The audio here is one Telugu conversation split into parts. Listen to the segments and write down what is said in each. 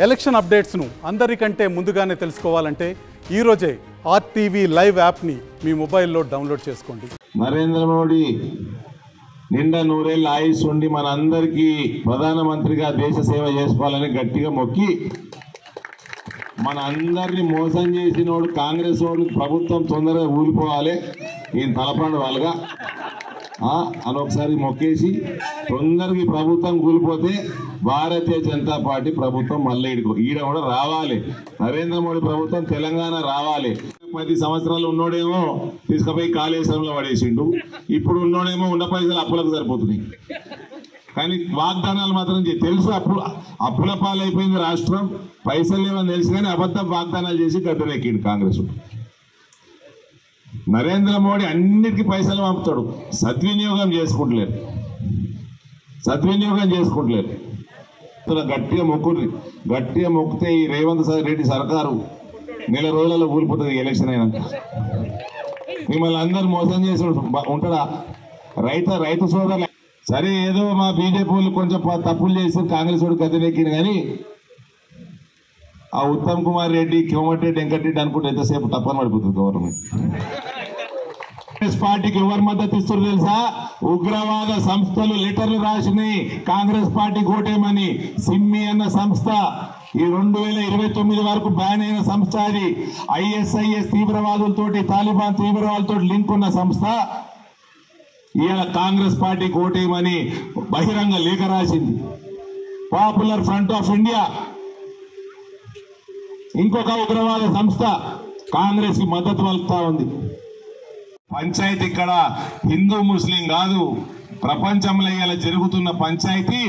ఎలక్షన్ అప్డేట్స్ను అందరికంటే ముందుగానే తెలుసుకోవాలంటే ఈరోజే ఆర్టీవీ లైవ్ యాప్ని మీ మొబైల్లో డౌన్లోడ్ చేసుకోండి. నరేంద్ర మోడీ నిండా నూరేళ్ళ ఆయుష్ ఉండి మనందరికీ ప్రధానమంత్రిగా దేశ సేవ చేసుకోవాలని గట్టిగా మొక్కి మన అందరినీ మోసం చేసినోడు కాంగ్రెస్ వాడు ప్రభుత్వం తొందరగా ఊలిపోవాలి ఈయన తలపాడు వాళ్ళగా అని ఒకసారి మొక్కేసి తొందరగా ప్రభుత్వం కూలిపోతే భారతీయ జనతా పార్టీ ప్రభుత్వం మళ్ళీ ఈడ కూడా రావాలి. నరేంద్ర మోడీ ప్రభుత్వం తెలంగాణ రావాలి. 10 సంవత్సరాలు ఉన్నోడేమో తీసుకుపోయి కాళేశ్వరంలో పడేసిండు, ఇప్పుడు ఉన్నోడేమో ఉన్న పైసలు అప్పులకు సరిపోతున్నాయి. కానీ వాగ్దానాలు మాత్రం తెలుసు, అప్పుల పాలైపోయింది రాష్ట్రం, పైసలు లేవని తెలుసు కానీ అబద్ధం వాగ్దానాలు చేసి గద్దెనెక్కిండు కాంగ్రెస్. నరేంద్ర మోడీ అన్నిటికీ పైసలు పంపుతాడు, సద్వినియోగం చేసుకుంటలేరు. గట్టిగా మొక్కితే ఈ రేవంత్ రెడ్డి సర్కారు నెల రోజులలో కూలిపోతుంది ఎలక్షన్ అయినాక. మిమ్మల్ని అందరు మోసం చేసి ఉంటాడా? రైతు సోదరులు సరే ఏదో మా బీజేపీ వాళ్ళు కొంచెం తప్పులు చేసి కాంగ్రెస్ వాడు గద్దెనెక్కింది కానీ ఆ ఉత్తమ్ కుమార్ రెడ్డి, కోమటిరెడ్డి, వెంకటరెడ్డి అనుకుంటే ఎంతసేపు తప్పని పడిపోతుంది గవర్నమెంట్. కాంగ్రెస్ పార్టీకి ఎవరు మద్దతు ఇస్తారు తెలుసా? ఉగ్రవాద సంస్థలు లెటర్లు రాసినాయి కాంగ్రెస్ పార్టీకి ఓటేమని. సిమ్మి అన్న సంస్థ ఈ 2029 వరకు బ్యాన్ అయిన సంస్థ. అది ISIS తీవ్రవాదులతోటి, తాలిబాన్ తీవ్రవాదులతో లింక్ ఉన్న సంస్థ. ఇవాళ కాంగ్రెస్ పార్టీకి ఓటేమని బహిరంగ లేఖ రాసింది. పాపులర్ ఫ్రంట్ ఆఫ్ ఇండియా ఇంకొక ఉగ్రవాద సంస్థ కాంగ్రెస్ కి మద్దతు పలుకుతా ఉంది. పంచాయతీ ఇక్కడ హిందూ ముస్లిం కాదు, ప్రపంచంలో ఇలా జరుగుతున్న పంచాయతీ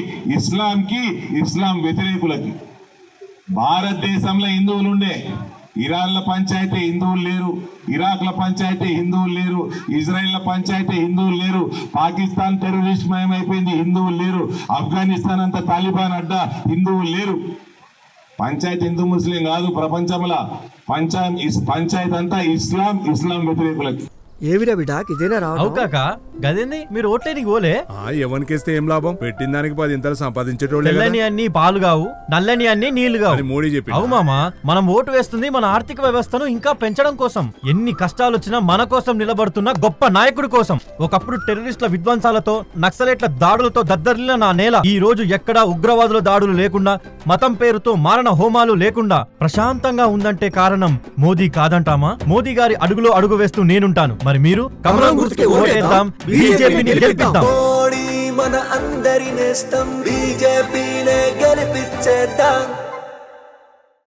ఇస్లాం వ్యతిరేకులకి. భారతదేశంలో హిందువులు ఉండే, ఇరాన్ల పంచాయతీ హిందువులు లేరు, ఇరాక్ల పంచాయతీ హిందువులు లేరు, ఇజ్రాయెల్ పంచాయతీ హిందువులు లేరు, పాకిస్తాన్ టెర్రరిస్ట్ మయమైపోయింది హిందువులు లేరు, ఆఫ్ఘనిస్తాన్ అంతా తాలిబాన్ అడ్డా హిందువులు లేరు. పంచాయతీ హిందూ ముస్లిం కాదు, ప్రపంచంలో పంచాయతీ అంతా ఇస్లాం వ్యతిరేకులకి. ఏవిరా బిడ్డాకి ఇదేనా రావు కాక గదేంది మీరు ఓట్లేనికి పోలే? ఎవరికేస్తే ఏం లాభం? పెట్టిన దానికి 10 ఇంతలు సంపాదించేటోళ్ళే. తెల్లని అన్ని పాలు కావు, నల్లని అన్ని నీళ్లు కావు. మోడీ చెప్పి అవు మామా, మనం ఓటు వేస్తుంది మన ఆర్థిక వ్యవస్థను ఇంకా పెంచడం కోసం. ఎన్ని కష్టాలు వచ్చినా మన కోసం నిలబడుతున్న గొప్ప నాయకుడి కోసం. ఒకప్పుడు టెర్రరిస్టుల విధ్వంసాలతో, నక్సలైట్ల దాడులతో దద్దరిల్లిన నా నేల ఈ రోజు ఎక్కడా ఉగ్రవాదుల దాడులు లేకుండా, మతం పేరుతో మారణ హోమాలు లేకుండా ప్రశాంతంగా ఉందంటే కారణం మోదీ కాదంటామా? మోదీ గారి అడుగులో అడుగు వేస్తూ నేనుంటాను. మరి మీరు కమలం గుర్తుకి ఓటేద్దాం, బీజేపీని గెలిపిద్దాం. మన అందరి నేస్తం బీజేపీనే గెలిపించేద్దాం.